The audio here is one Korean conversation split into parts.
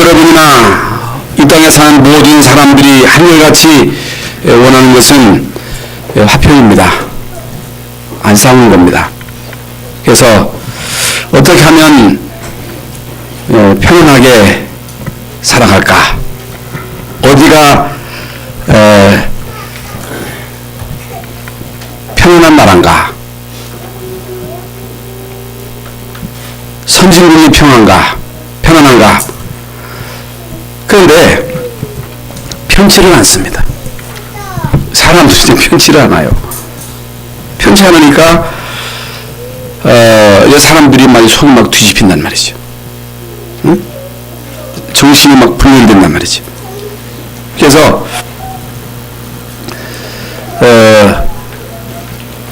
여러분이나 이 땅에 사는 모든 사람들이 한결같이 원하는 것은 화평입니다. 안 싸우는 겁니다. 그래서 어떻게 하면 평안하게 살아갈까? 어디가 평안한 나라인가? 선진국이 편안한가? 그런데 편치를 않습니다. 사람들이 편치를 않아요. 편치 않으니까 사람들이 많이 속이 막 뒤집힌단 말이죠. 응? 정신이 막 분열된단 말이죠. 그래서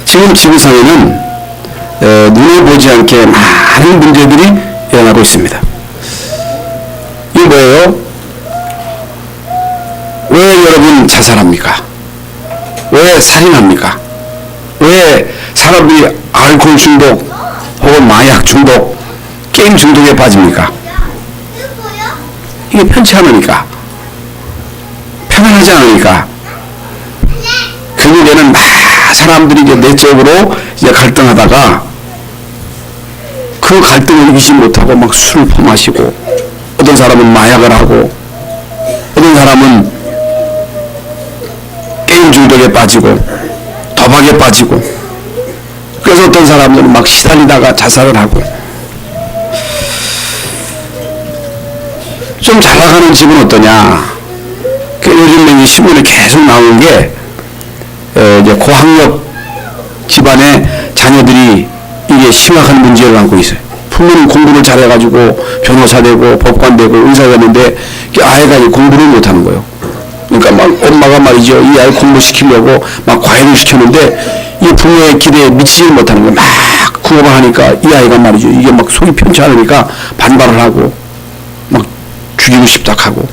지금 지구상에는 눈에 보지 않게 많은 문제들이 일어나고 있습니다. 이게 뭐예요? 왜 여러분 자살합니까? 왜 살인합니까? 왜 사람들이 알코올 중독 혹은 마약 중독, 게임 중독에 빠집니까? 이게 편치 않으니까, 편안하지 않으니까. 결국에는 사람들이 이제 내적으로 이제 갈등하다가 그 갈등을 이기지 못하고 막 술을 퍼마시고, 어떤 사람은 마약을 하고, 어떤 사람은 게임 중독에 빠지고, 도박에 빠지고, 그래서 어떤 사람들은 막 시달리다가 자살을 하고. 좀 잘 나가는 집은 어떠냐? 요즘 신문에 계속 나오는 게 이제 고학력 집안의 자녀들이 이게 심각한 문제를 안고 있어요. 부모는 공부를 잘해가지고 변호사 되고 법관 되고 의사 되는데 아이가 공부를 못하는 거예요. 그러니까 막 엄마가 말이죠, 이 아이 공부시키려고 막 과외를 시켰는데 이 부모의 기대에 미치지 못하는 거예요. 막 구호를 하니까 이 아이가 말이죠, 이게 막 속이 편치 않으니까 반발을 하고 막 죽이고 싶다 하고,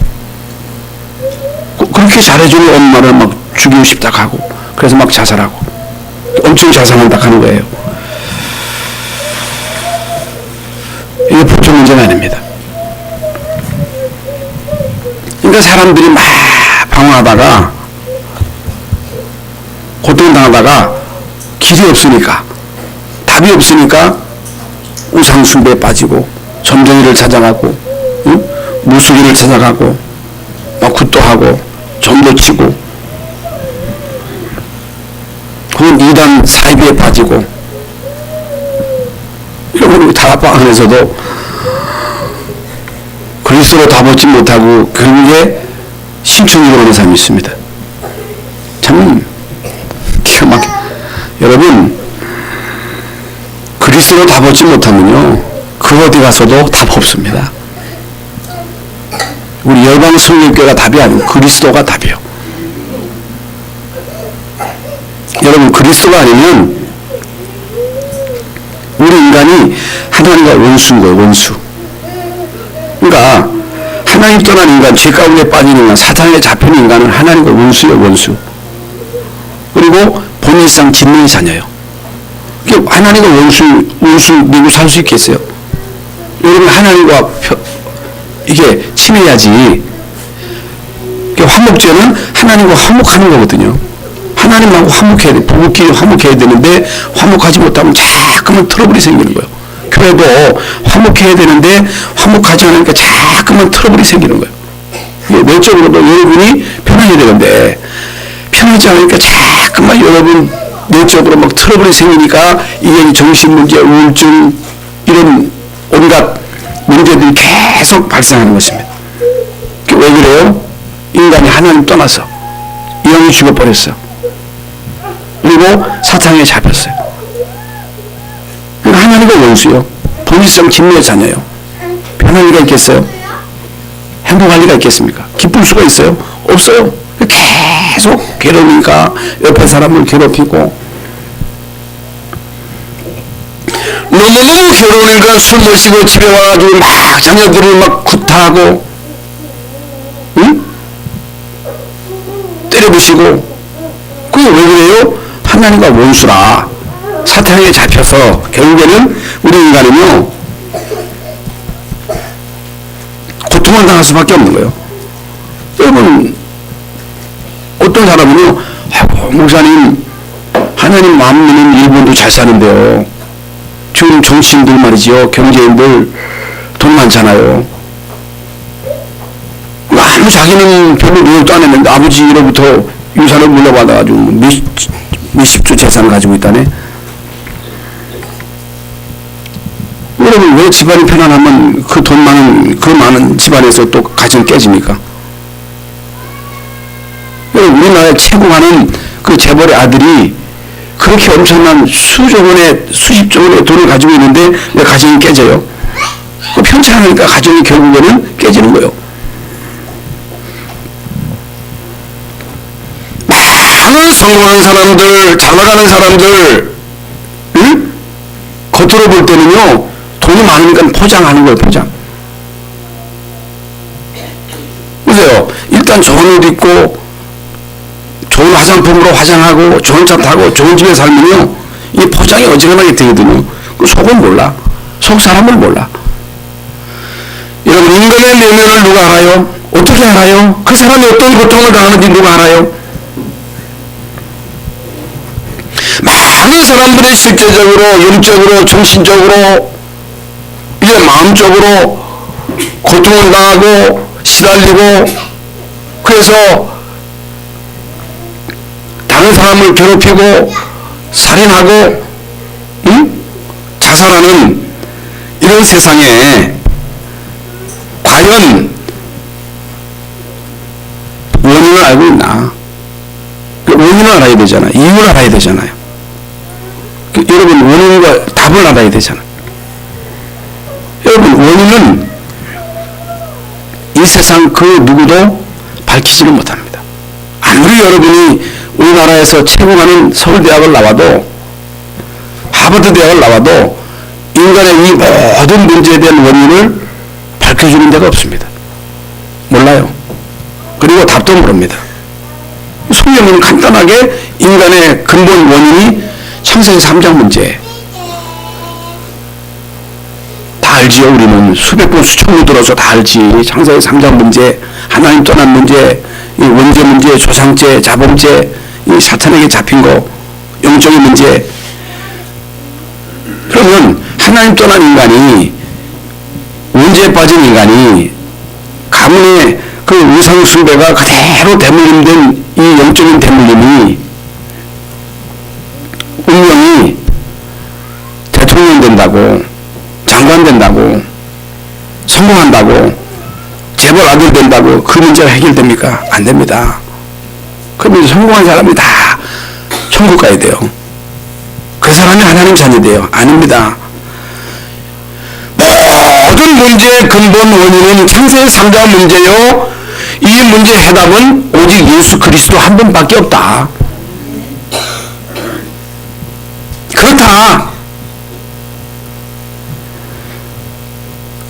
그렇게 잘해주는 엄마를 막 죽이고 싶다 하고, 그래서 막 자살하고, 엄청 자살한다 하는 거예요. 이게 보통 문제가 아닙니다. 그러니까 사람들이 막 방황하다가 고통당하다가 길이 없으니까, 답이 없으니까 우상숭배에 빠지고 점쟁이를 찾아가고, 응? 무속인을 찾아가고 막 굿도하고 점도 치고, 그건 이단 사이비에 빠지고, 이런 다락방 안에서도 그리스도로 답받지 못하고 결국에 신춘이로 오는 사람이 있습니다. 참 기가 막혀. 여러분, 그리스도로 답받지 못하면요, 그 어디 가서도 답 없습니다. 우리 열방 성령교회가 답이 아니고 그리스도가 답이에요. 여러분, 그리스도가 아니면 우리 인간이 하나님과 원수인 거예요. 원수. 그러니까 하나님 떠난 인간, 죄 가운데 빠진 인간, 사탄에 잡힌 인간은 하나님과 원수예요. 원수. 그리고 본질상 진노의 자녀예요. 하나님과 원수 믿고 살 수 있겠어요? 여러분, 하나님과 이게 친해야지. 화목죄는 하나님과 화목하는 거거든요. 하나님하고 화목해야 돼. 부부끼리 화목해야 되는데 화목하지 못하면 자꾸만 트러블이 생기는 거예요. 교회도 화목해야 되는데 화목하지 않으니까 자꾸만 트러블이 생기는 거예요. 내적으로도 여러분이 편해야 되는데 편하지 않으니까 자꾸만 여러분 내적으로 막 트러블이 생기니까 이게 정신문제, 우울증, 이런 온갖 문제들이 계속 발생하는 것입니다. 왜 그래요? 인간이 하나님 떠나서 영이 죽어버렸어. 그리고 사탄에 잡혔어요. 그러니까 하나님과 원수요. 본질상 진노의 자녀요. 편할 리가 있겠어요? 행복할 리가 있겠습니까? 기쁠 수가 있어요? 없어요. 계속 괴로우니까 옆에 사람을 괴롭히고, 너무너무 괴로우니까 술 마시고 집에 와가지고 막 자녀들을 막 구타하고, 응? 때려부시고. 그게 왜 그래요? 하나님과 원수라. 사탄에게 잡혀서 결국에는 우리 인간은요, 고통을 당할 수밖에 없는 거예요. 여러분, 어떤 사람은요, 아이고, 목사님, 하나님 마음 믿는 일본도 잘 사는데요. 지금 정치인들 말이지요, 경제인들 돈 많잖아요. 아무 자기는 별로 노력도 안 했는데 아버지로부터 유산을 물려받아가지고 몇십조 재산을 가지고 있다네. 여러분, 왜 집안이 편안하면 그 돈 많은, 그 많은 집안에서 또 가정이 깨집니까? 여러분, 우리나라에 최고하는 그 재벌의 아들이 그렇게 엄청난 수조 원의, 수십조 원의 돈을 가지고 있는데 왜 가정이 깨져요? 그 편치 않으니까 가정이 결국에는 깨지는 거예요. 많은 성공하는 사람들, 잘 나가는 사람들, 응? 겉으로 볼 때는요, 돈이 많으니까 포장하는 거예요, 포장. 보세요. 일단 좋은 옷 입고, 좋은 화장품으로 화장하고, 좋은 차 타고, 좋은 집에 살면요, 이 포장이 어지간하게 되거든요. 그 속은 몰라. 속 사람을 몰라. 여러분, 인간의 내면을 누가 알아요? 어떻게 알아요? 그 사람이 어떤 고통을 당하는지 누가 알아요? 많은 사람들이 실제적으로, 영적으로, 정신적으로, 이제 마음적으로 고통을 당하고 시달리고, 그래서 다른 사람을 괴롭히고 살인하고, 응? 자살하는 이런 세상에 과연 원인을 알고 있나? 원인을 알아야 되잖아요. 이유를 알아야 되잖아요. 여러분, 원인과 답을 알아야 되잖아요. 여러분, 원인은 이 세상 그 누구도 밝히지는 못합니다. 아무리 여러분이 우리나라에서 최고하는 서울대학을 나와도, 하버드 대학을 나와도 인간의 이 모든 문제에 대한 원인을 밝혀주는 데가 없습니다. 몰라요. 그리고 답도 모릅니다. 성경은 간단하게 인간의 근본 원인이 창세기 3장 문제. 다 알지요. 우리는 수백 번 수천 번 들어서 다 알지. 창세기 3장 문제, 하나님 떠난 문제, 이 원죄 문제, 조상죄, 자범죄, 이 사탄에게 잡힌 거, 영적인 문제. 그러면 하나님 떠난 인간이, 원죄에 빠진 인간이 가문의 그 우상 숭배가 그대로 대물림된 이 영적인 대물림이 운명이 대통령 된다고, 장관 된다고, 성공한다고, 재벌 아들 된다고 그 문제가 해결됩니까? 안 됩니다. 그러면 성공한 사람이 다 천국 가야 돼요. 그 사람이 하나님 자녀 돼요. 아닙니다. 모든 문제의 근본 원인은 창세기 3장 문제요. 이 문제의 해답은 오직 예수 그리스도 한 분밖에 없다. 그렇다.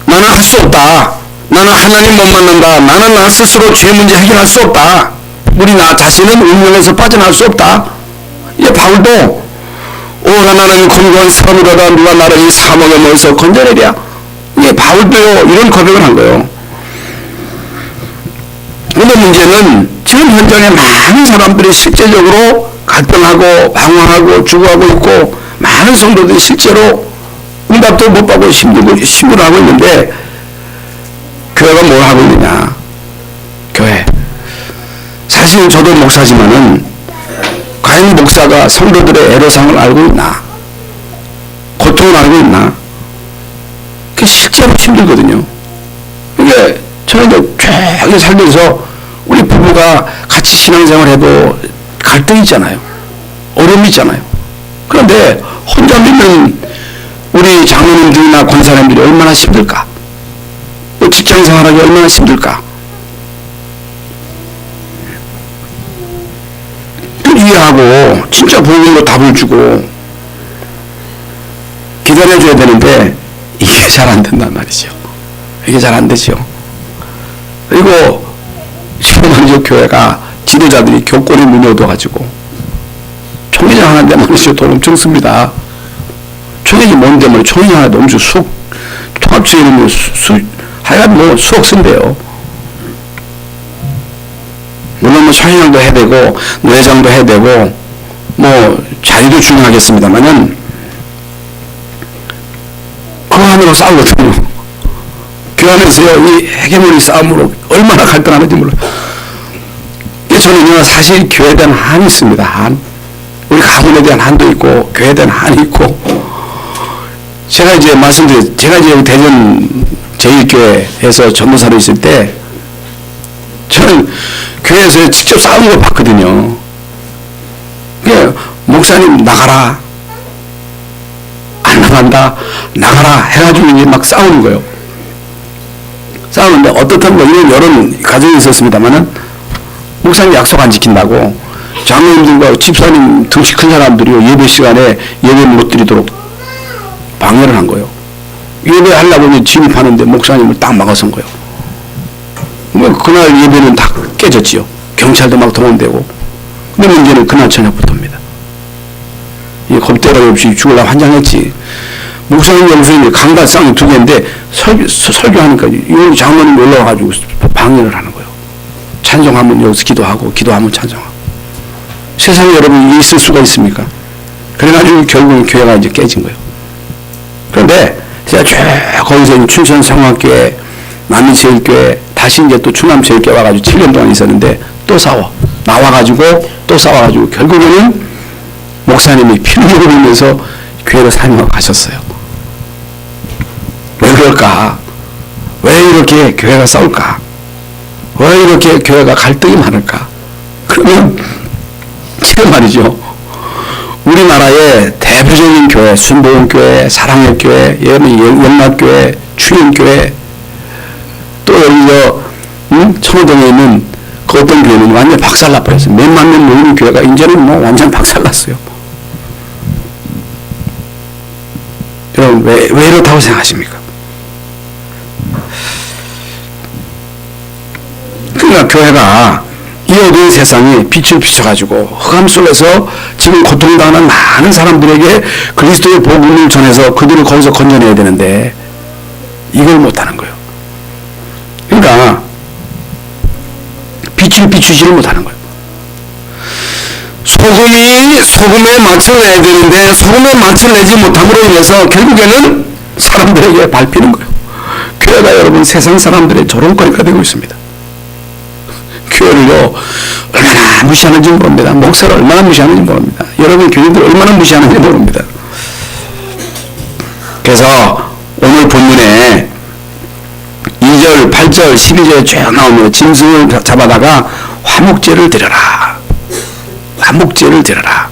나는 할 수 없다. 나는 하나님 못 만난다. 나는 나 스스로 죄 문제 해결할 수 없다. 우리 나 자신은 운명에서 빠져나올 수 없다. 이 바울도 오라 나는 곤고한 사람이로다 누가 나를 이 사망의 몸에서 건져내랴. 이 바울도요 이런 고백을 한 거예요. 근데 문제는 지금 현장에 많은 사람들이 실제적으로 갈등하고 방황하고 죽어가고 있고, 많은 성도들이 실제로 응답도 못 받고 힘들어하고 있는데, 교회가 뭘 하고 있느냐? 교회. 사실 저도 목사지만은 과연 목사가 성도들의 애로사항을 알고 있나? 고통을 알고 있나? 그게 실제로 힘들거든요. 이게 저는 이제 살면서 우리 부부가 같이 신앙생활 해도 갈등이 있잖아요. 어려움이 있잖아요. 그런데 혼자 믿는 우리 장로님들이나 권사님들이 얼마나 힘들까? 또 직장생활하기 얼마나 힘들까? 이해하고 진짜 복음으로 답을 주고 기다려줘야 되는데 이게 잘 안 된단 말이죠. 이게 잘 안 되죠. 그리고 신앙적 교회가 지도자들이 교권에 문이 얻어가지고 총회장 하는데 말이죠. 돈 엄청 씁니다. 총회장이 뭔데 말이죠. 총회장 하나도 엄청 통합주의는 하여간 뭐 수억 쓴대요. 물론 뭐 청년도 해야 되고 노회장도 해야 되고 뭐 자리도 중요하겠습니다만은 그거 하느라고 싸우거든요. 교회 안에서요, 이 헤게모니 싸움으로 얼마나 갈등하는지 몰라요. 저는요, 사실 교회에 대한 한이 있습니다. 한. 우리 가문에 대한 한도 있고 교회에 대한 한이 있고. 제가 이제 제가 이제 대전 제1교회에서 전도사로 있을 때 저는 교회에서 직접 싸우는 걸 봤거든요. 목사님 나가라, 안 나간다, 나가라 해가지고 이제 막 싸우는 거예요. 싸우는데 어떻든 뭐 이런 여러 가정이 있었습니다만은 목사님 약속 안 지킨다고 장로님들과 집사님 등치 큰 사람들이 예배 시간에 예배 못 드리도록 방해를 한 거예요. 예배하려고 진입하는데 목사님을 딱 막아선 거예요. 그날 예배는 다 깨졌지요. 경찰도 막 동원되고. 근데 문제는 그날 저녁부터입니다. 겁대가리 없이 죽으려고 환장했지. 목사님 영수님이 강단쌍이 2개인데 설교하니까 이 장로님이 올라와가지고 방해를 하는 거예요. 찬송하면 여기서 기도하고 기도하면 찬송하고. 세상에 여러분 이게 있을 수가 있습니까? 그래가지고 결국은 교회가 이제 깨진 거예요. 그런데 제가 쭉 거기서 춘천 성악교회, 남이제일교회, 다시 이제 또 충남제일교회 와가지고 7년 동안 있었는데 또 싸워. 나와가지고 또 싸워가지고 결국에는 목사님이 피를 흘리면서 교회를 사임하고 가셨어요. 왜 그럴까? 왜 이렇게 교회가 싸울까? 왜 이렇게 교회가 갈등이 많을까? 그러면 지금 말이죠. 우리나라의 대표적인 교회, 순복음교회, 사랑의 교회, 영락교회, 추인교회, 또 여기 청호동에 있는 그 어떤 교회는 완전 박살나 버렸어요. 몇만 명 모이는 교회가 이제는 뭐 완전 박살났어요. 여러분 왜 이렇다고 생각하십니까? 그러니까 교회가 이 어두운 세상에 빛을 비춰가지고 흑암 속에서 지금 고통당하는 많은 사람들에게 그리스도의 복음을 전해서 그들을 거기서 건져내야 되는데 이걸 못하는 거예요. 그러니까 빛을 비추지를 못하는 거예요. 소금이 소금에 맛을 내야 되는데 소금에 맛을 내지 못함으로 인해서 결국에는 사람들에게 밟히는 거예요. 교회가 여러분 세상 사람들의 조롱거리가 되고 있습니다. 교회를요 얼마나 무시하는지 모릅니다. 목사를 얼마나 무시하는지 모릅니다. 여러분 교인들 얼마나 무시하는지 모릅니다. 그래서 오늘 본문에 2절, 8절, 12절에 쭉 나오면 짐승을 잡아다가 화목제를 드려라. 화목제를 드려라.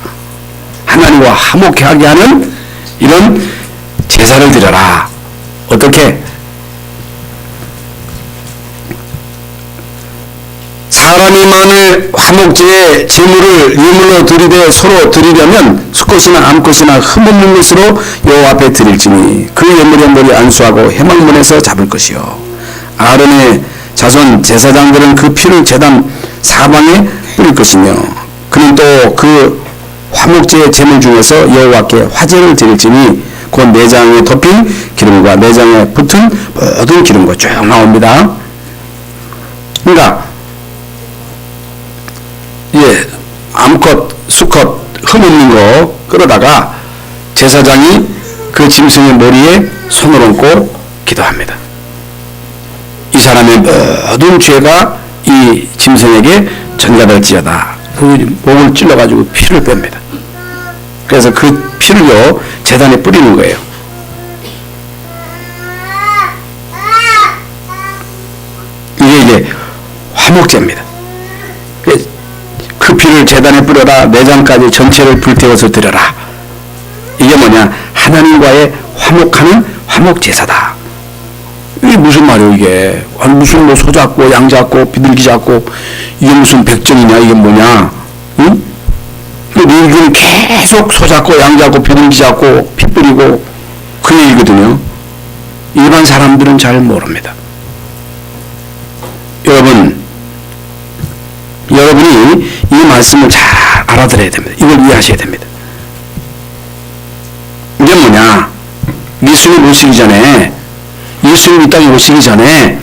하나님과 화목하게 하는 이런 제사를 드려라. 어떻게? 사람이 만일 화목제에 제물을 예물로 드리되 서로 드리려면 수컷이나 암컷이나 흠없는 것으로 여호와 앞에 드릴지니 그 예물의 머리 안수하고 회막문에서 잡을 것이요 아론의 자손 제사장들은 그 피를 제단 사방에 뿌릴 것이며 그는 또 그 화목제의 제물 중에서 여호와께 화제를 드릴지니 곧 내장에 덮인 기름과 내장에 붙은 모든 기름과 쭉 나옵니다. 그러니까 암컷, 수컷, 흠없는 거 끌어다가 제사장이 그 짐승의 머리에 손을 얹고 기도합니다. 이 사람의 모든 죄가 이 짐승에게 전가될지어다. 그 목을 찔러가지고 피를 뺍니다. 그래서 그 피를요 제단에 뿌리는 거예요. 이게 화목제입니다. 그 피를 제단에 뿌려라. 내장까지 전체를 불태워서 드려라. 이게 뭐냐? 하나님과의 화목하는 화목제사다. 이게 무슨 말이에요 이게? 아니 무슨 뭐 소 잡고 양 잡고 비둘기 잡고 이게 무슨 백정이냐 이게 뭐냐? 응? 이게 계속 소 잡고 양 잡고 비둘기 잡고 피 뿌리고 그 얘기거든요. 일반 사람들은 잘 모릅니다. 여러분이 이 말씀을 잘 알아들어야 됩니다. 이걸 이해하셔야 됩니다. 이게 뭐냐? 예수님 오시기 전에 예수님이 이 땅에 오시기 전에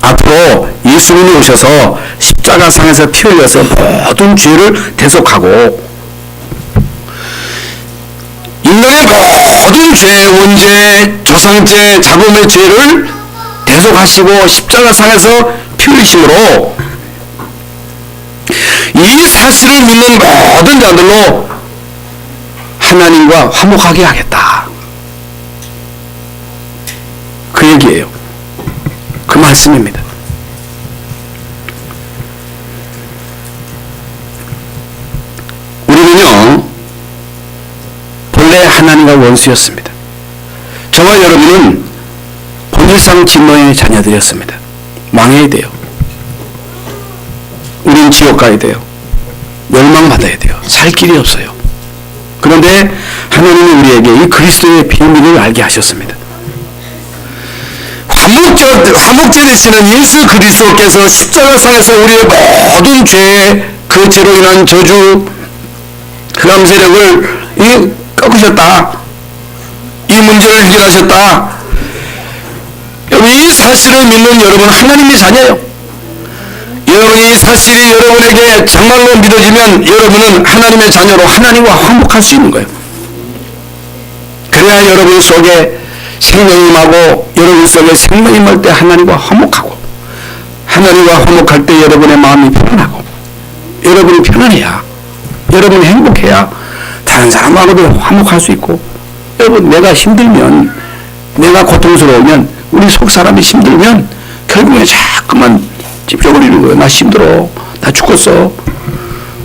앞으로 예수님이 오셔서 십자가상에서 피 흘려서 모든 죄를 대속하고 인간의 모든 죄, 원죄, 조상죄, 자범의 죄를 대속하시고 십자가상에서 피 흘리심으로 이 사실을 믿는 모든 자들로 하나님과 화목하게 하겠다. 그 얘기예요. 그 말씀입니다. 우리는요, 본래 하나님과 원수였습니다. 저와 여러분은 본질상 진노의 자녀들이었습니다. 망해야 돼요. 우린 지옥 가야 돼요. 멸망받아야 돼요. 살 길이 없어요. 그런데 하나님은 우리에게 이 그리스도의 비밀을 알게 하셨습니다. 화목제 되시는 예수 그리스도께서 십자가상에서 우리의 모든 죄, 그 죄로 인한 저주, 흑암 세력을 꺾으셨다. 이 문제를 해결하셨다. 이 사실을 믿는 여러분, 하나님의 자녀예요. 여러분이 이 사실이 여러분에게 정말로 믿어지면 여러분은 하나님의 자녀로 하나님과 화목할 수 있는 거예요. 그래야 여러분 속에 생명이 임하고 여러분 속에 생명이 임할 때 하나님과 화목하고 하나님과 화목할 때 여러분의 마음이 편안하고 여러분이 편안해야 여러분이 행복해야 다른 사람하고도 화목할 수 있고 여러분 내가 힘들면 내가 고통스러우면 우리 속 사람이 힘들면 결국에 자꾸만 찝쩍거리는 거예요. 나 힘들어. 나 죽었어.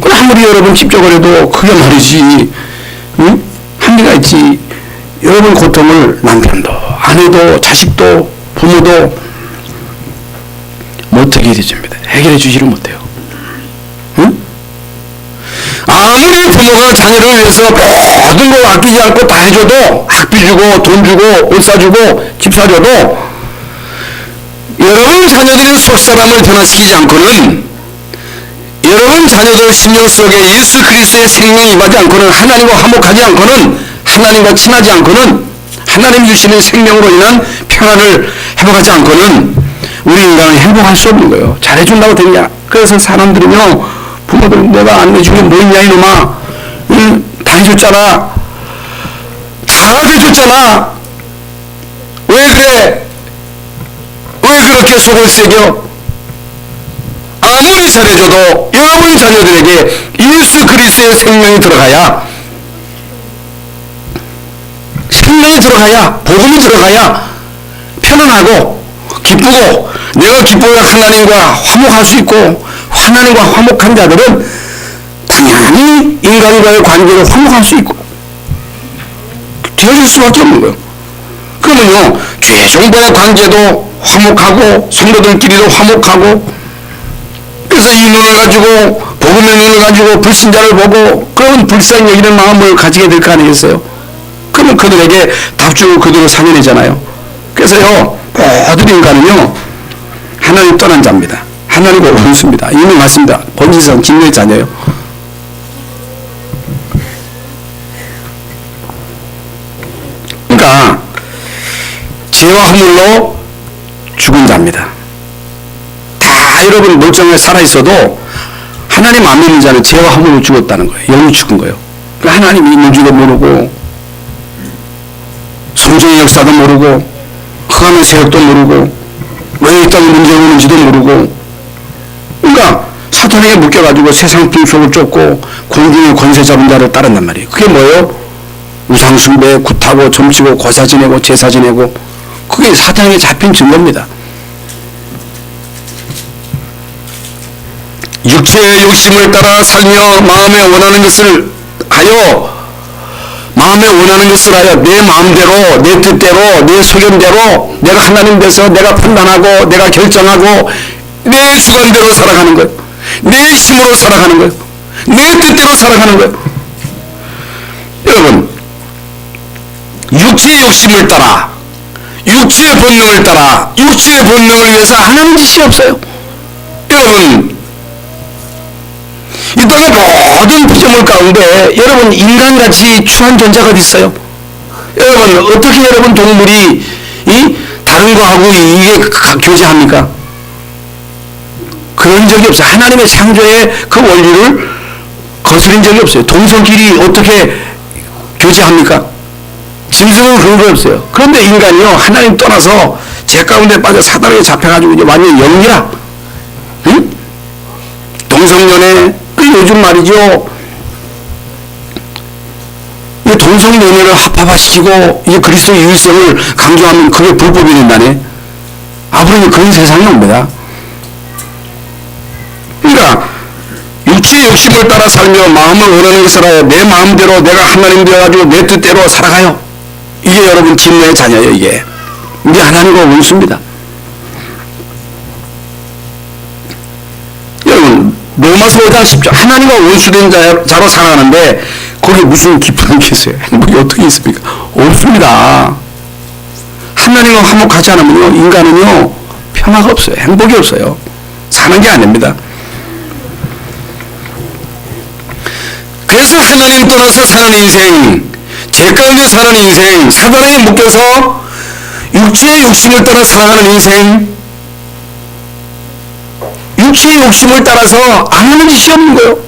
그럼 아무리 여러분 찝쩍거려도 그게 말이지. 응? 한계가 있지. 여러분 고통을 남편도 아내도 자식도 부모도 못 해결해 줍니다. 해결해 주지를 못해요. 응? 아무리 부모가 자녀를 위해서 모든 걸 아끼지 않고 다 해줘도 학비 주고 돈 주고 옷 사주고 집 사줘도 여러분 자녀들의 속사람을 변화시키지 않고는 여러분 자녀들 심령 속에 예수 그리스도의 생명이 임하지 않고는 하나님과 화목하지 않고는 하나님과 친하지 않고는 하나님 주시는 생명으로 인한 평안을 회복하지 않고는 우리 인간은 행복할 수 없는 거예요. 잘해준다고 되냐. 그래서 사람들은요 부모들 내가 안 해주면 뭐 있냐 이놈아. 응? 다 해줬잖아. 다 해줬잖아. 왜 그래? 왜 그렇게 속을 새겨? 아무리 잘해줘도 여러분 자녀들에게 예수 그리스도의 생명이 들어가야 복음이 들어가야 편안하고 기쁘고 내가 기뻐야 하나님과 화목할 수 있고 하나님과 화목한 자들은 당연히 인간과의 관계를 화목할 수 있고 되어질 수밖에 없는 거예요. 그러면요 죄종과의 관계도 화목하고 성도들끼리도 화목하고 그래서 이 눈을 가지고 복음의 눈을 가지고 불신자를 보고 그런 불쌍히 여기는 마음을 가지게 될 거 아니겠어요? 그러면 그들에게 답주고 그들을 살려내잖아요. 그래서요 모든 인간은요 하나님 떠난 자입니다. 하나님과 원수입니다. 이미 맞습니다. 본질상 진노의 자녀예요. 그러니까 죄와 허물로 죽은 자입니다. 다 여러분 멀쩡하게 살아있어도 하나님 안 믿는 자는 죄와 허물로 죽었다는 거예요. 영이 죽은 거예요. 그러니까 하나님이 있는지도 모르고 성령의 역사도 모르고 흑암의 세력도 모르고 왜 이 땅에 문제가 오는지도 모르고 그러니까 사탄에게 묶여가지고 세상 빙속을 쫓고 공중의 권세 잡은 자를 따른단 말이에요. 그게 뭐예요? 우상숭배, 굿하고 점치고 고사 지내고 제사 지내고 그게 사탄에게 잡힌 증거입니다. 육체의 욕심을 따라 살며 마음에 원하는 것을 하여 내 마음대로 내 뜻대로 내 소견대로 내가 하나님 돼서 내가 판단하고 내가 결정하고 내 주관대로 살아가는 거예요. 내 힘으로 살아가는 거예요. 내 뜻대로 살아가는 거예요. 여러분 육체의 욕심을 따라 육체의 본능을 따라 육체의 본능을 위해서 하나님 짓이 없어요. 여러분 이 땅의 모든 피조물 가운데 여러분 인간같이 추한 존재가 어디 있어요? 여러분, 어떻게 여러분 동물이 다른 거하고 이게 교제합니까? 그런 적이 없어요. 하나님의 창조의 그 원리를 거스린 적이 없어요. 동성끼리 어떻게 교제합니까? 짐승은 그런 거 없어요. 그런데 인간이요, 하나님 떠나서 죄 가운데 빠져 사단에게 잡혀가지고 이제 완전히 영이라, 응? 동성연애, 요즘 말이죠, 이 동성연애를 합법화시키고 이 그리스도의 유일성을 강조하면 그게 불법이 된다네. 앞으로는 그런 세상이 옵니다. 그러니까 육체의 욕심을 따라 살며 마음을 원하는 것을 하여 내 마음대로 내가 하나님 되어가지고 내 뜻대로 살아가요. 이게 여러분 진노의 자녀예요. 이게 하나님과 원수입니다. 여러분 로마서 5장 10절 하나님과 원수된 자로 살아가는데 거기에 무슨 기쁨이 있어요? 행복이 어떻게 있습니까? 없습니다. 하나님과 화목하지 않으면요, 인간은요 평화가 없어요. 행복이 없어요. 사는 게 아닙니다. 그래서 하나님 떠나서 사는 인생, 죄 가운데 사는 인생, 사단에게 묶여서 육체의 욕심을 따라 살아가는 인생, 육체의 욕심을 따라서 안 하는 짓이 없는 거예요.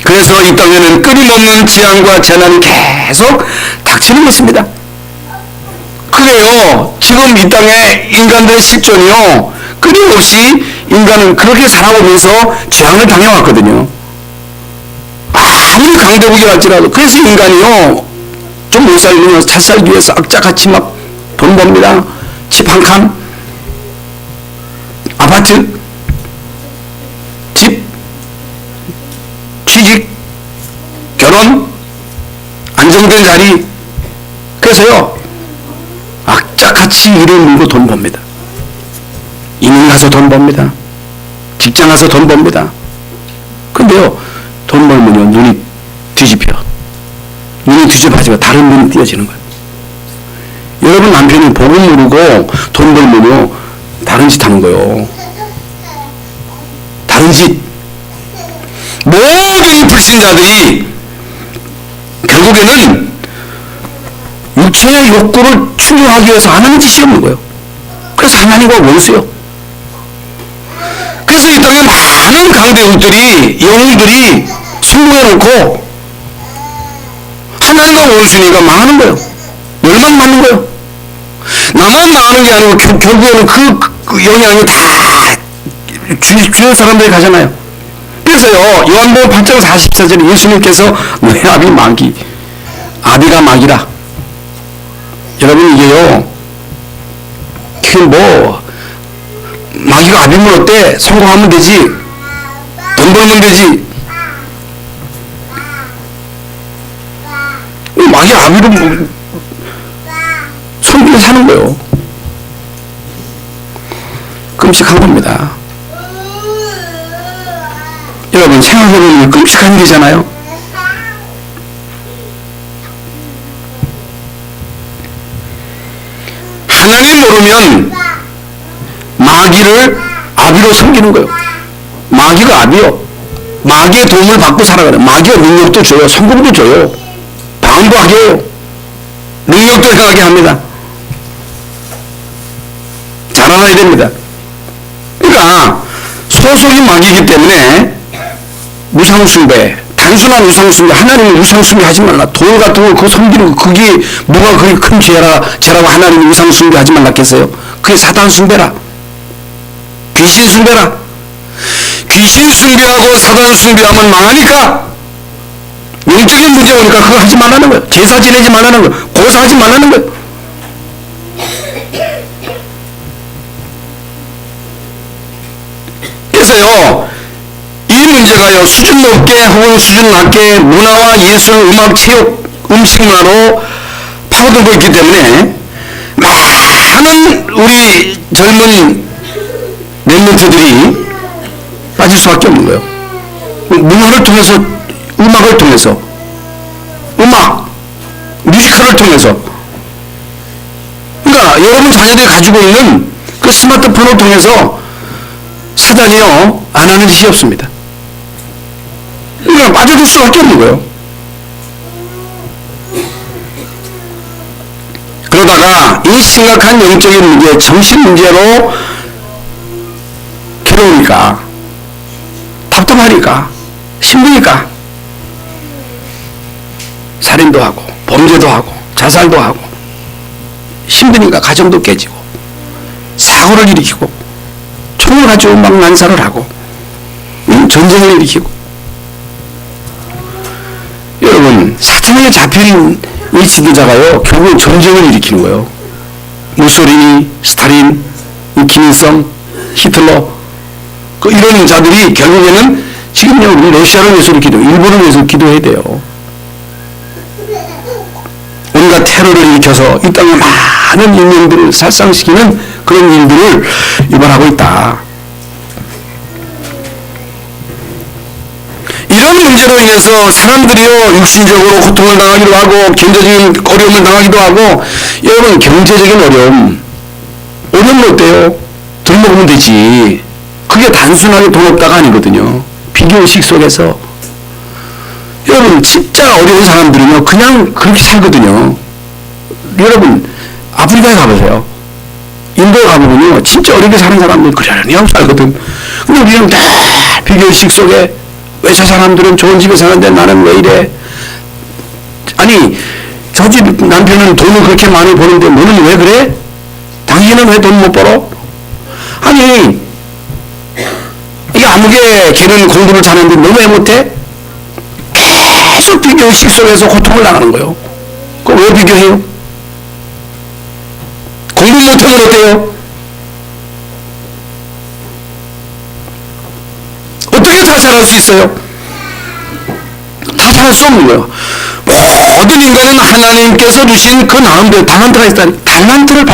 그래서 이 땅에는 끊임없는 재앙과 재난이 계속 닥치는 것입니다. 그래요. 지금 이 땅에 인간들의 실존이요, 끊임없이 인간은 그렇게 살아오면서 재앙을 당해왔거든요. 아무리 강대국이랄지라도. 그래서 인간이요, 좀 못 살면 잘 살기 위해서 악자같이 막 돈 법니다. 집 한 칸, 아파트, 집, 취직, 결혼, 안정된 자리. 그래서요, 악자같이 일을 물고 돈 법니다. 이민 가서 돈 법니다. 직장 가서 돈 법니다. 근데요, 돈 벌면요, 눈이 뒤집혀. 눈이 뒤집어지고 다른 눈이 띄어지는 거예요. 여러분 남편이 복음 모르고 돈 벌면요, 다른 짓 하는 거예요. 다른 짓. 모든 불신자들이 결국에는 육체의 욕구를 충족하기 위해서 안 하는 짓이 없는 거예요. 그래서 하나님과 원수요. 그래서 이 땅에 많은 강대국들이, 영웅들이 성공해놓고 하나님과 원수니까 망하는 거예요. 멸망 맞는 거예요. 나만 망하는 게 아니고 결국에는 그 영향이 다 주변 사람들이 가잖아요. 그래서요, 요한복음 8장 44절에 예수님께서 너의 아비 마귀, 아비가 마귀라. 여러분 이게요, 마귀가 아비면 어때? 성공하면 되지. 돈 벌면 되지. 마귀 아비로 성기를 사는 거예요. 끔찍한 겁니다. 여러분 생각해보면 끔찍한 일이잖아요. 하나님 모르면 마귀를 아비로 섬기는 거예요. 마귀가 아비요. 마귀의 도움을 받고 살아가는. 마귀가 능력도 줘요. 성공도 줘요. 방도 하게 해요. 능력도 행하게 합니다. 잘 알아야 됩니다. 그러니까 소속이 마귀이기 때문에 우상숭배, 단순한 우상숭배, 하나님은 우상숭배 하지 말라. 돌 같은 거 그거 섬기는 거, 그게 뭐가 그게 큰 죄라고 하나님이 우상숭배 하지 말라 했어요. 그게 사단 숭배라. 귀신 숭배라. 귀신 숭배하고 사단 숭배하면 망하니까, 영적인 문제 오니까 그거 하지 말라는 거예요. 제사 지내지 말라는 거예요. 고사하지 말라는 거예요. 그래서요, 이 문제가요, 수준 높게 혹은 수준 낮게 문화와 예술, 음악, 체육, 음식 문화로 파고들고 있기 때문에 많은 우리 젊은 랩런트들이 빠질 수밖에 없는 거예요. 문화를 통해서, 음악을 통해서, 뮤지컬을 통해서. 그러니까 여러분 자녀들이 가지고 있는 그 스마트폰을 통해서 사단이요, 안 하는 짓이 없습니다. 그러니까 빠져들 수밖에 없는 거예요. 이 심각한 영적인 문제, 정신 문제로 괴로우니까, 답답하니까, 힘드니까 살인도 하고 범죄도 하고 자살도 하고 힘드니까 가정도 깨지고 사고를 일으키고 총을 가지고 막 난사를 하고 전쟁을 일으키고. 여러분, 사천에 잡힌 이 지도자가요 결국은 전쟁을 일으키는 거예요. 무소리니, 스탈린, 김일성, 히틀러, 이런 자들이 결국에는 지금요 우리 러시아를 위해서 기도, 일본을 위해서 기도해야 돼요. 온갖 테러를 일으켜서 이 땅의 많은 인명들을 살상시키는 그런 일들을 유발하고 있다. 이런 문제로 인해서 사람들이요 육신적으로 고통을 당하기도 하고 경제적인 어려움을 당하기도 하고. 여러분, 경제적인 어려움 어때요? 덜 먹으면 되지. 그게 단순하게 돈 없다가 아니거든요. 비교의식 속에서 여러분 진짜 어려운 사람들은요 그냥 그렇게 살거든요. 여러분 아프리카에 가보세요. 인도에 가보면요 진짜 어렵게 사는 사람들 그러려니 하고 살거든. 근데 우리는 다 비교의식 속에 왜 저 사람들은 좋은 집에 사는데 나는 왜 이래. 아니 저 집 남편은 돈을 그렇게 많이 버는데 너는 왜 그래? 당신은 왜 돈 못 벌어? 아니 이 아무개 걔는 공부를 잘하는데 너 왜 못해? 계속 비교의식 속에서 고통을 당하는 거예요. 그럼 왜 비교해요? 공부 못하면 어때요? 어떻게 다 잘할 수 있어요? 다 잘할 수 없는 거예요. 모든 인간은 하나님께서 주신 그 나름대로 달란트가 있다. 달란트를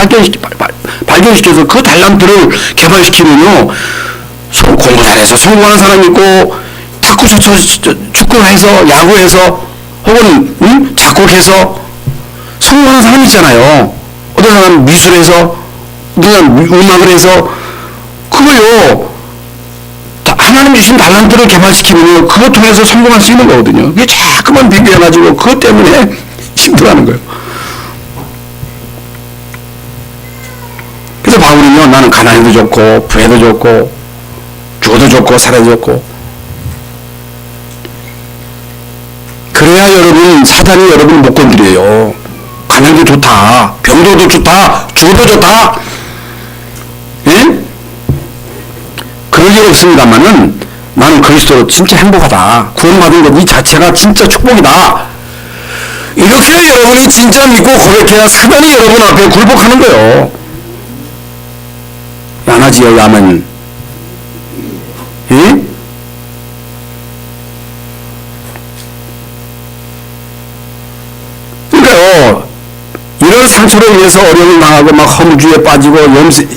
발견시켜서 그 달란트를 개발시키면요 공부 잘해서 성공하는 사람이 있고, 탁구 축구를 해서 야구해서 혹은 작곡해서 성공하는 사람이 있잖아요. 어떤 사람은 미술해서, 어떤 사람은 음악을 해서. 그거요 하나님 주신 달란트를 개발시키면 그것 통해서 성공할 수 있는 거거든요. 그게 자꾸만 비교해가지고 그것 때문에 힘들어하는 거예요. 그래서 바울은요 나는 가난해도 좋고 부해도 좋고 죽어도 좋고 살아도 좋고. 그래야 여러분 사단이 여러분을 못 건드려요. 가난도 좋다, 병도도 좋다, 죽어도 좋다. 예? 그럴 일 없습니다만은 나는 그리스도로 진짜 행복하다. 구원받은 것 이 자체가 진짜 축복이다. 이렇게 여러분이 진짜 믿고 고백해야 사단이 여러분 앞에 굴복하는 거예요. 야나지요 야만. 예? 그러니까요 이런 상처로 인해서 어려움을 당하고 막 허무주의에 빠지고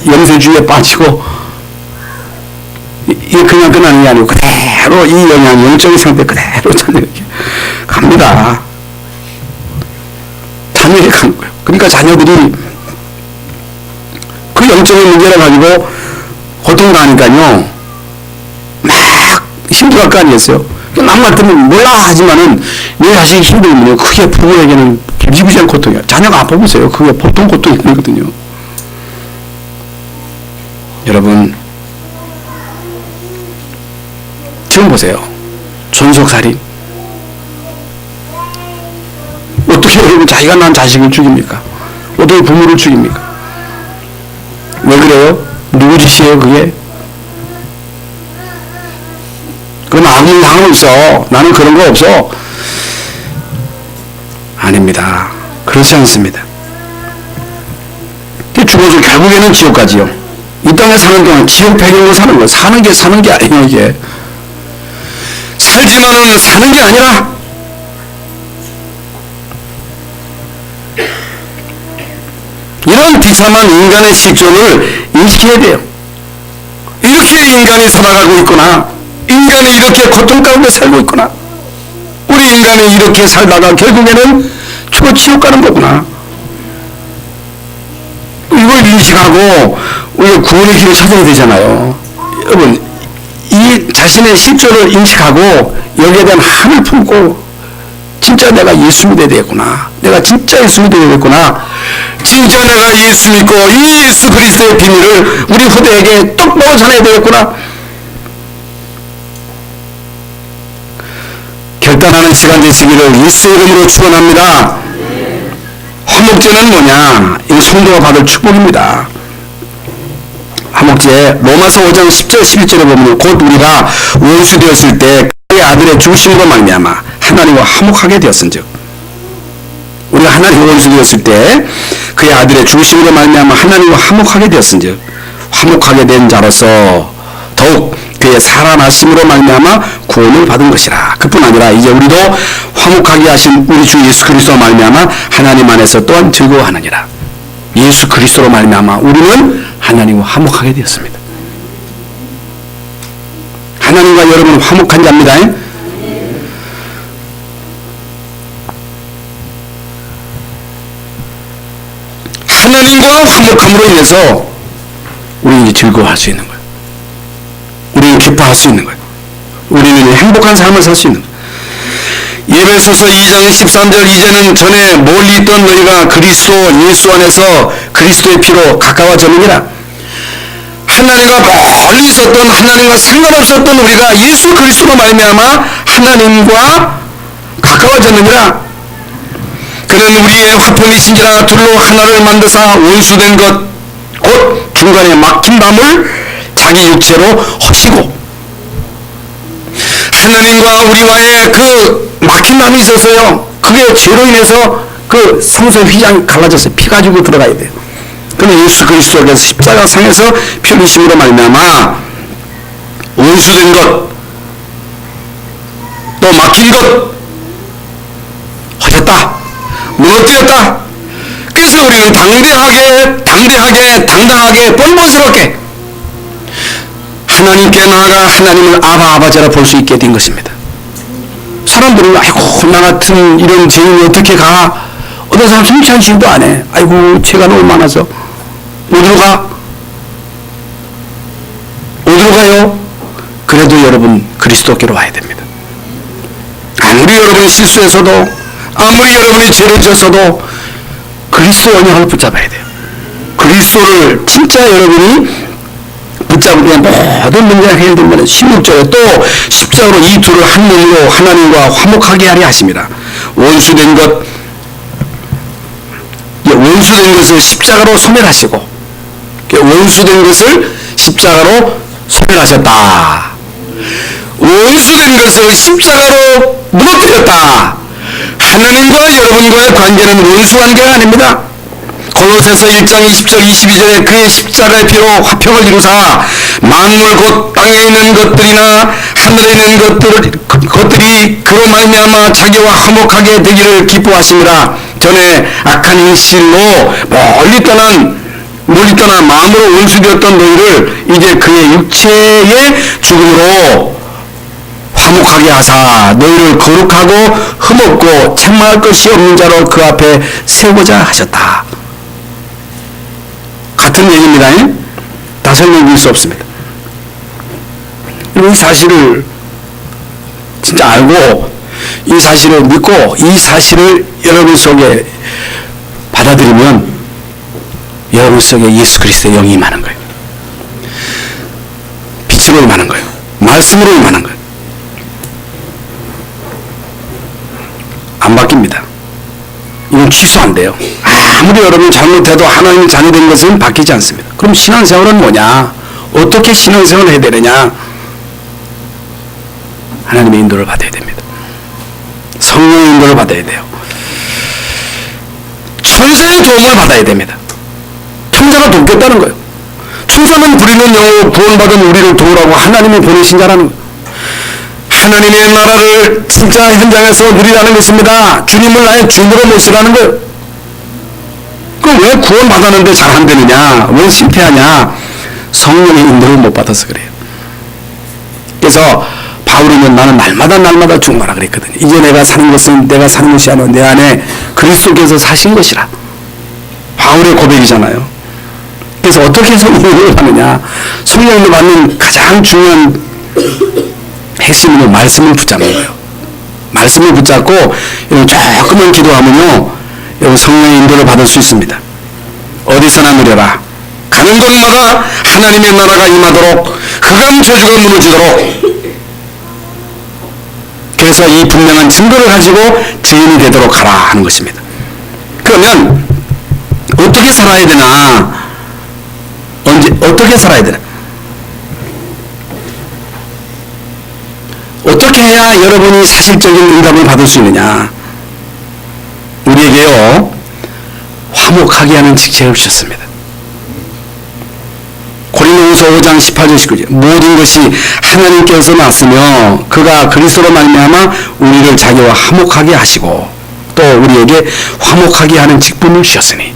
염세주의에 빠지고 이게 그냥 끝나는 게 아니고 그대로 이 영향 영적인 상태 그대로 자녀에게 갑니다. 자녀에게 가는 거예요. 그러니까 자녀들이 그 영적인 문제를 가지고 고통당하니까요 막 힘들어할 거 아니겠어요. 남 같으면 몰라 하지만은 내 자식이 힘들면 그게 부모에게는 무지무지한 고통이야. 자녀가 아파보세요. 그게 보통 고통이 아니거든요. 여러분 지금 보세요. 존속살인. 어떻게 여러분 자기가 낳은 자식을 죽입니까? 어떻게 부모를 죽입니까? 왜 그래요? 누구 짓이에요 그게? 그건 아무 상관 없어. 나는 그런 거 없어. 아닙니다. 그렇지 않습니다. 죽어서 결국에는 지옥 가지요. 이 땅에 사는 동안 지옥 배경으로 사는 거. 사는 게 아니에요 이게. 살지만은 사는 게 아니라 이런 비참한 인간의 실존을 인식해야 돼요. 이렇게 인간이 살아가고 있구나. 인간이 이렇게 고통 가운데 살고 있구나. 우리 인간이 이렇게 살다가 결국에는 죽어 지옥 가는 거구나. 이걸 인식하고 우리가 구원의 길을 찾아야 되잖아요. 여러분, 이 자신의 실존을 인식하고 여기에 대한 한을 품고 진짜 내가 예수 믿어야 되겠구나. 내가 진짜 예수 믿어야 되겠구나. 진짜 내가 예수 믿고 이 예수 그리스도의 비밀을 우리 후대에게 똑바로 전해야 되겠구나. 결단하는 시간 되시기를 예수 이름으로 축원합니다. 화목제는 뭐냐? 이 성도가 받을 축복입니다. 화목제 로마서 5장 10절 11절에 보면 곧 우리가 원수 되었을 때 그의 아들의 죽으심으로 말미암아 하나님과 화목하게 되었은즉, 우리가 하나님과 원수 되었을 때 그의 아들의 죽으심으로 말미암아 하나님과 화목하게 되었은즉, 화목하게 된 자로서 더욱 그의 살아나심으로 말미암아 구원을 받은 것이라. 그뿐 아니라 이제 우리도 화목하게 하신 우리 주 예수 그리스도로 말미암아 하나님 안에서 또한 즐거워하느니라. 예수 그리스도로 말미암아 우리는 하나님과 화목하게 되었습니다. 하나님과 여러분은 화목한 자입니다. 하나님과 화목함으로 인해서 우리는 즐거워할 수 있는 거예요. 우리는 기뻐할 수 있는 거예요. 우리는 행복한 삶을 살 수 있는 거예요. 예배소서 2장 13절, 이제는 전에 멀리 있던 너희가 그리스도 예수 안에서 그리스도의 피로 가까워졌느니라. 하나님과 멀리 있었던, 하나님과 상관없었던 우리가 예수 그리스도로 말미암아 하나님과 가까워졌느니라. 그는 우리의 화평이신지라 둘로 하나를 만드사 원수된 것 곧 중간에 막힌 담을 자기 육체로 허시고. 하나님과 우리와의 그 막힌 담이 있었어요. 그게 죄로 인해서 그 성소의 휘장이 갈라졌어요. 피 가지고 들어가야 돼요. 그런데 예수 그리스도께서 십자가 상에서 피 흘리심으로 말미암아 원수된 것, 또 막힌 것 하셨다. 무너뜨렸다. 그래서 우리는 당당하게 뻔뻔스럽게 하나님께 나아가 하나님을 아바아바자라 볼 수 있게 된 것입니다. 사람들은 아이고 나 같은 이런 죄인이 어떻게 가? 어떤 사람 숨찬 시도 안 해. 아이고 죄가 너무 많아서. 어디로 가? 어디로 가요? 그래도 여러분 그리스도께로 와야 됩니다. 아무리 여러분이 실수해서도, 아무리 여러분이 죄를 졌어도 그리스도 언약을 붙잡아야 돼요. 그리스도를 진짜 여러분이 붙잡으면 모든 문제가 해결되면 16절에 또 십자가로 이 둘을 한 몸으로 하나님과 화목하게 하려 하십니다. 원수된 것을 십자가로 소멸하시고, 원수된 것을 십자가로 소멸하셨다. 원수된 것을 십자가로 무너뜨렸다. 하나님과 여러분과의 관계는 원수 관계가 아닙니다. 골로새서 1장 20절 22절에 그의 십자가의 피로 화평을 이루사 만물 곧 땅에 있는 것들이나 하늘에 있는 것들이 그로 말미암아 자기와 화목하게 되기를 기뻐하심이라. 전에 악한 인실로 멀리 떠나 마음으로 원수되었던 너희를 이제 그의 육체의 죽음으로 화목하게 하사 너희를 거룩하고 흠없고 책망할 것이 없는 자로 그 앞에 세우고자 하셨다. 같은 얘기입니다. 다 설명드릴 수 없습니다. 이 사실을 진짜 알고, 이 사실을 믿고, 이 사실을 여러분 속에 받아들이면 여러분 속에 예수 그리스도의 영이 임하는 거예요. 빛으로 임하는 거예요. 말씀으로 임하는 거예요. 안 바뀝니다. 이건 취소 안 돼요. 아무리 여러분 잘못해도 하나님의 자녀 된 것은 바뀌지 않습니다. 그럼 신앙생활은 뭐냐? 어떻게 신앙생활을 해야 되느냐? 하나님의 인도를 받아야 됩니다. 성령의 인도를 받아야 돼요. 천사의 도움을 받아야 됩니다. 천사가 돕겠다는 거예요. 천사는 부리는 영으로 구원받은 우리를 도우라고 하나님이 보내신 자라는 거예요. 하나님의 나라를 진짜 현장에서 누리라는 것입니다. 주님을 나의 주인으로 모시라는 거예요. 그럼 왜 구원받았는데 잘 안 되느냐? 왜 실패하냐? 성령의 인도를 못 받아서 그래요. 그래서 바울이는 나는 날마다 죽어라 그랬거든요. 이제 내가 사는 것은 내가 사는 것이 아니라 내 안에 그리스도께서 사신 것이라. 바울의 고백이잖아요. 그래서 어떻게 성령을 받느냐? 성령을 받는 가장 중요한 핵심은 말씀을 붙잡는 거예요. 말씀을 붙잡고 조금만 기도하면요, 성령의 인도를 받을 수 있습니다. 어디서나 누려라. 가는 곳마다 하나님의 나라가 임하도록 흑암 저주가 무너지도록. 그래서 이 분명한 증거를 가지고 증인이 되도록 하라 하는 것입니다. 그러면 어떻게 살아야 되나? 어떻게 살아야 되나? 어떻게 해야 여러분이 사실적인 응답을 받을 수 있느냐? 우리에게요, 화목하게 하는 직책을 주셨습니다. 고린도후서 5장 18절 19절. 모든 것이 하나님께서 났으며 그가 그리스도로 말미암아 우리를 자기와 화목하게 하시고 또 우리에게 화목하게 하는 직분을 주셨으니.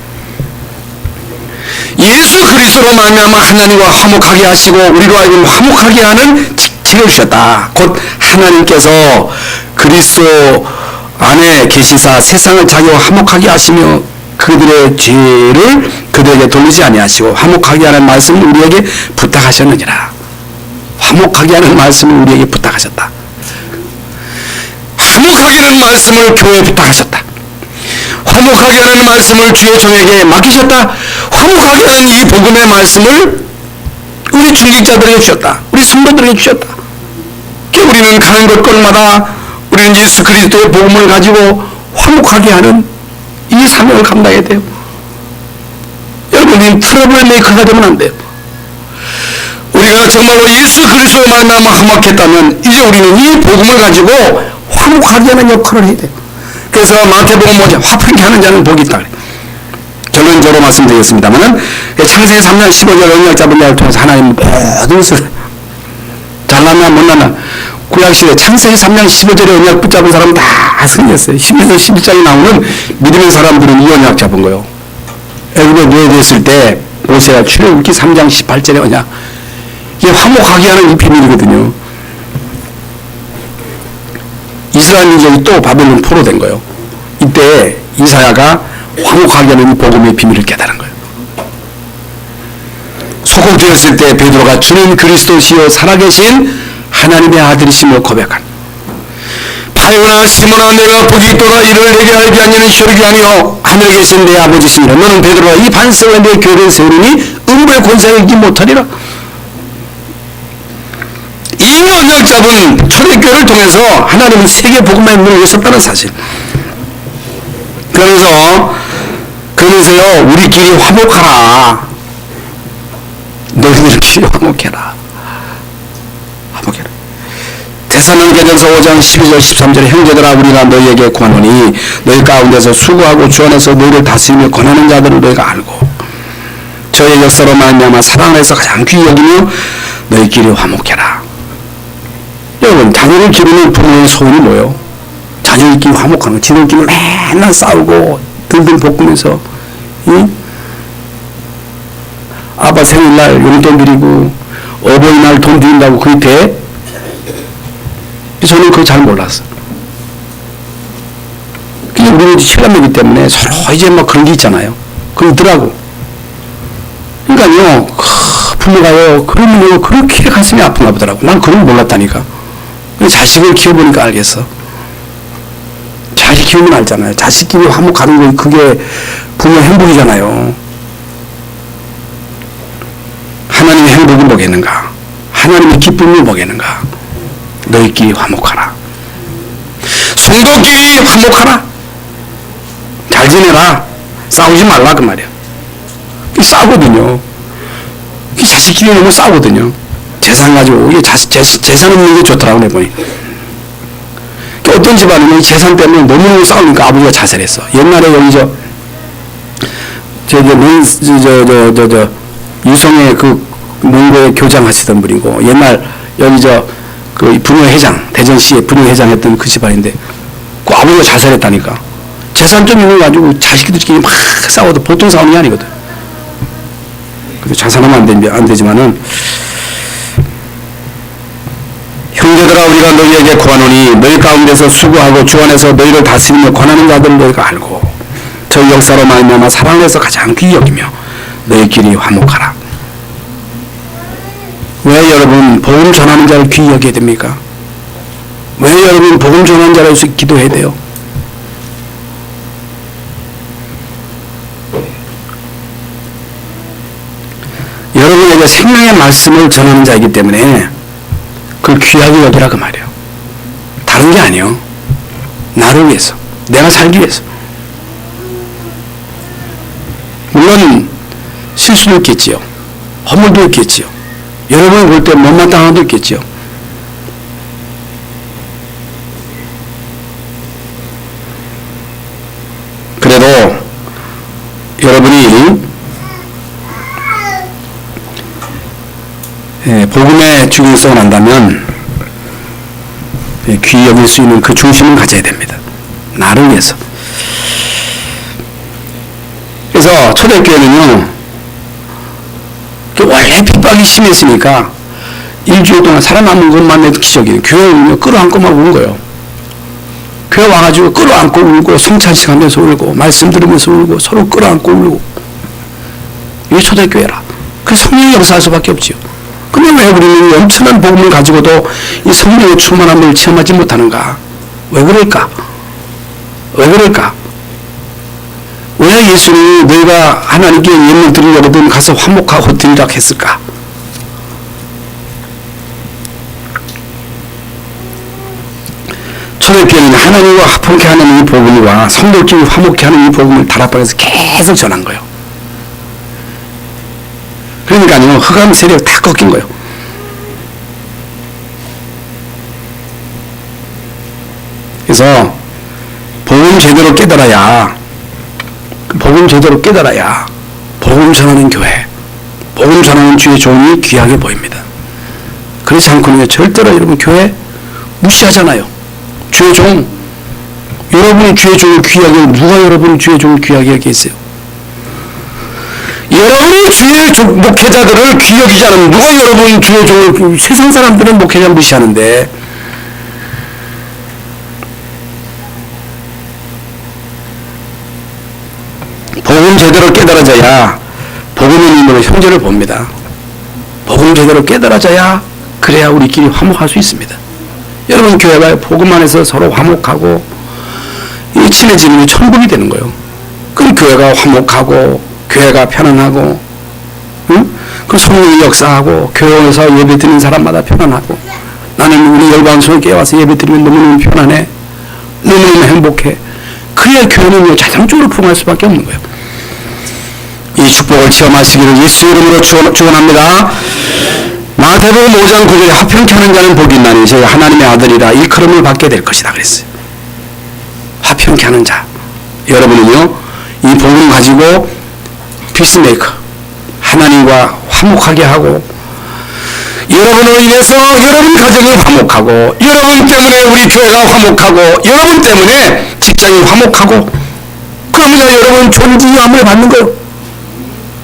예수 그리스도로 말미암아 하나님과 화목하게 하시고 우리로 하여금 화목하게 하는 직책을 주셨다. 곧 하나님께서 그리스도 안에 계시사 세상을 자기와 화목하게 하시며 그들의 죄를 그들에게 돌리지 아니하시고 화목하게 하는 말씀을 우리에게 부탁하셨느니라. 화목하게 하는 말씀을 우리에게 부탁하셨다. 화목하게 하는 말씀을 교회에 부탁하셨다. 화목하게 하는 말씀을 주의 종에게 맡기셨다. 화목하게 하는 이 복음의 말씀을 우리 중직자들에게 주셨다. 우리 성도들에게 주셨다. 우리는 가는 곳곳마다 우리는 예수 그리스도의 복음을 가지고 화목하게 하는 이 사명을 감당해야 돼요. 여러분이 트러블 메이커가 되면 안 돼요. 우리가 정말로 예수 그리스도로 말미암아 화목했다면 이제 우리는 이 복음을 가지고 화목하게 하는 역할을 해야 돼요. 그래서 마태복음 5장 화평케 하는 자는 복이 있다. 결론적으로 말씀드리겠습니다만은 창세기 3장 15절 언약 잡은 자를 통해서 하나님 모든 것을 잘났나 못났나 구약시대 창세기 3장 15절에 언약 붙잡은 사람은 다 승리했어요. 11절 11장에 나오는 믿음의 사람들은 이 언약 잡은 거예요. 애굽에 노예됐을 때 모세가 출애굽기 3장 18절에 언약. 이게 화목하게 하는 이 비밀이거든요. 이스라엘 민족이 또 바벨론 포로된 거예요. 이때 이사야가 화목하게 하는 복음의 비밀을 깨달은 거예요. 소곡되었을 때 베드로가 주는 그리스도시요 살아계신 하나님의 아들이심을 고백한. 바요나 시몬아 내가 복이 있도다 이를 내게 알게 하니는 혈육이 아니요 하늘에 계신 내 아버지시니라. 너는 베드로가 이 반석을 내 교회를 세우니 음부의 권세가 이기지 못하리라. 이 언약 잡은 초대교회를 통해서 하나님은 세계 복음의 문을 여셨다는 사실. 그러면서요 우리끼리 화목하라. 너희들끼리 화목해라. 화목해라. 데살로니가전서 5장 12절 13절에 형제들아 우리가 너희에게 구하노니 너희 가운데서 수고하고 주 안에서 너희를 다스리며 권하는 자들을 너희가 알고 저의 역사로 말미암아 사랑 안에서 가장 귀히 여기며 너희끼리 화목해라. 여러분 자녀를 기르는 부모의 소원이 뭐예요? 자녀들끼리 화목하는 거. 지들끼리 맨날 싸우고 들들 볶으면서 아빠 생일날 용돈 드리고 어버이날 돈 드린다고 그게 돼? 저는 그거 잘 몰랐어. 그냥 우리는 실감이기 때문에 서로 이제 막 그런 게 있잖아요. 그거 있더라고. 그러니까요, 부모가요, 그러면요, 그렇게 가슴이 아픈가 보더라고. 난 그런 거 몰랐다니까. 자식을 키워보니까 알겠어. 자식 키우면 알잖아요. 자식끼리 화목하는 거, 그게 부모의 행복이잖아요. 하나님의 행복을 보겠는가? 하나님의 기쁨을 보겠는가? 너희끼리 화목하라. 성도끼리 화목하라. 잘 지내라. 싸우지 말라 그 말이야. 싸우거든요. 자식끼리 너무 싸우거든요. 재산 가지고 이게 재산 없는 게 좋더라고 내 보니. 어떤 집안은 재산 때문에 너무너무 싸우니까 아버지가 자살했어. 옛날에 여기 유성의 그 농구에 교장하시던 분이고 옛날 여기 그 분녀회장 대전시에 분녀회장 했던 그 집안인데 그 아버지가 자살했다니까. 재산 좀 있는 거 가지고 자식들끼리 막 싸워도 보통 싸우는 게 아니거든. 그래서 자살하면 안 되지만은 형제들아 우리가 너희에게 구하노니 너희 가운데서 수고하고 주 안에서 너희를 다스리며 권하는 자들을 너희가 알고 저 역사로 말미암아 사랑에서 가장 귀히 여기며 너희끼리 화목하라. 왜 여러분 복음 전하는 자를 귀히 여겨야 됩니까? 왜 여러분 복음 전하는 자로 기도해야 돼요? 여러분에게 생명의 말씀을 전하는 자이기 때문에 그걸 귀하게 여기라 그 말이에요. 다른 게 아니에요. 나를 위해서, 내가 살기 위해서. 물론 실수도 있겠지요. 허물도 있겠지요. 여러분이 볼 때 못마땅한 것도 있겠지요. 그래도 여러분이 복음의 중요성을 안다면 귀히 여길 수 있는 그 중심을 가져야 됩니다. 나를 위해서. 그래서 초대교회는요, 원래 핍박이 심했으니까 일주일 동안 살아남은 것만 해도 기적이에요. 교회는요, 끌어안고 막 운 거예요. 교회 와가지고 끌어안고 울고, 성찬식 하면서 울고, 말씀 들으면서 울고, 서로 끌어안고 울고. 이게 초대교회라. 그래서 성령이 역사할 수밖에 없지요. 근데 왜 우리는 엄청난 복음을 가지고도 이 성령의 충만함을 체험하지 못하는가? 왜 그럴까? 왜 그럴까? 왜 예수님이 너희가 하나님께 예물 드리려거든 가서 화목하고 드리라 했을까? 초대교회는 하나님과 화평케 하는 이 복음과 성도끼리 화목케 하는 이 복음을 다락방에서 계속 전한 거예요. 그러니까요, 흑암 세력 다 꺾인 거예요. 그래서 복음 제대로 깨달아야, 복음 전하는 교회, 복음 전하는 주의 종이 귀하게 보입니다. 그렇지 않고는 절대로 여러분 교회 무시하잖아요. 주의 종, 여러분이 주의 종을 귀하게, 누가 여러분이 주의 종을 귀하게 여기겠어요? 여러분이 주의 목회자들을 귀히 여기지 않으면 누가 여러분이 주의 종을, 세상 사람들은 목회자 무시하는데, 복음 제대로 깨달아져야 복음의 힘으로 형제를 봅니다. 복음 제대로 깨달아져야 그래야 우리끼리 화목할 수 있습니다. 여러분 교회가 복음 안에서 서로 화목하고 친해지면 천국이 되는 거예요. 그럼 교회가 화목하고 교회가 편안하고, 응? 그 성령이 역사하고 교회에서 예배 드리는 사람마다 편안하고, 나는 우리 열방성교회 와서 예배 드리면 너무너무 편안해, 너무너무 행복해. 그래야 교회는 자상적으로 풍할 수밖에 없는 거예요. 이 축복을 체험하시기를 예수 이름으로 축원합니다. 마태복음 5장 9절에 화평케 하는 자는 복이 있나니 저희 하나님의 아들이라 일컬음을 받게 될 것이다 그랬어요. 화평케 하는 자. 여러분은요, 이 복음 가지고 피스메이커, 하나님과 화목하게 하고, 여러분으로 인해서 여러분 가정이 화목하고, 여러분 때문에 우리 교회가 화목하고, 여러분 때문에 직장이 화목하고, 그러면 여러분 존귀함을 받는 거예요.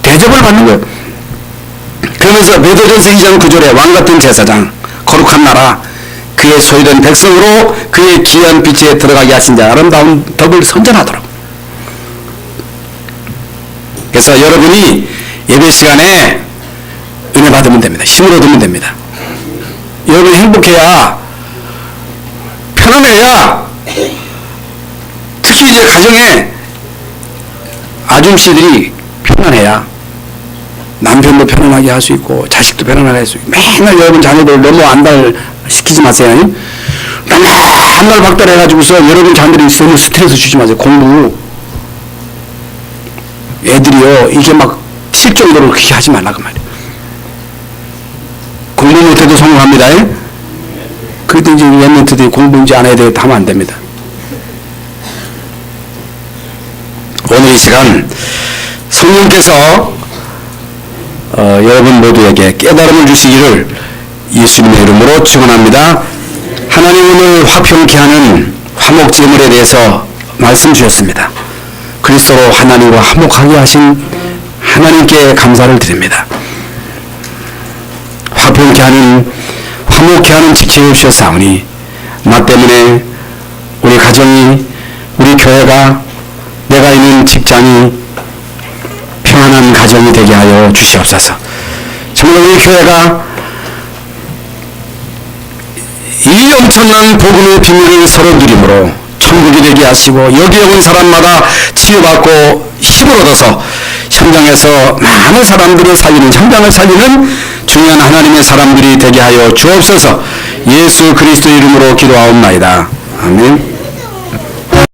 대접을 받는 거예요. 그러면서 베드로전서 2장 9절에 왕같은 제사장, 거룩한 나라, 그의 소유된 백성으로 그의 귀한 빛에 들어가게 하신 자, 아름다운 덕을 선전하도록. 그래서 여러분이 예배 시간에 은혜 받으면 됩니다. 힘을 얻으면 됩니다. 여러분이 행복해야, 편안해야, 특히 이제 가정에 아줌씨들이 편안해야 남편도 편안하게 할 수 있고 자식도 편안하게 할 수 있고, 맨날 여러분 자녀들 너무 안달시키지 마세요. 맨날 안달박달해가지고서 여러분 자녀들이 너무 스트레스 주지 마세요. 공부 애들이요 이게 막 튈 정도로 그렇게 하지 말라고 말이에요. 공부 못해도 성공합니다. 그때 이제 랩런트들이 공부 이제 안 해야 되겠다 하면 안 됩니다. 오늘 이 시간 성령께서 여러분 모두에게 깨달음을 주시기를 예수님의 이름으로 축원합니다. 하나님 오늘 화평케 하는 화목제물에 대해서 말씀 주셨습니다. 그리스도로 하나님과 화목하게 하신 하나님께 감사를 드립니다. 화평케 하는, 화목케 하는 직책을 주셨사오니 나 때문에 우리 가정이, 우리 교회가, 내가 있는 직장이 평안한 가정이 되게 하여 주시옵소서. 정말 우리 교회가 이 엄청난 복음의 비밀을 서로 누림으로 천국이 되게 하시고 여기에 온 사람마다 치유받고 힘을 얻어서 현장에서 많은 사람들을 살리는, 현장을 살리는 중요한 하나님의 사람들이 되게 하여 주옵소서. 예수 그리스도 이름으로 기도하옵나이다. 아멘.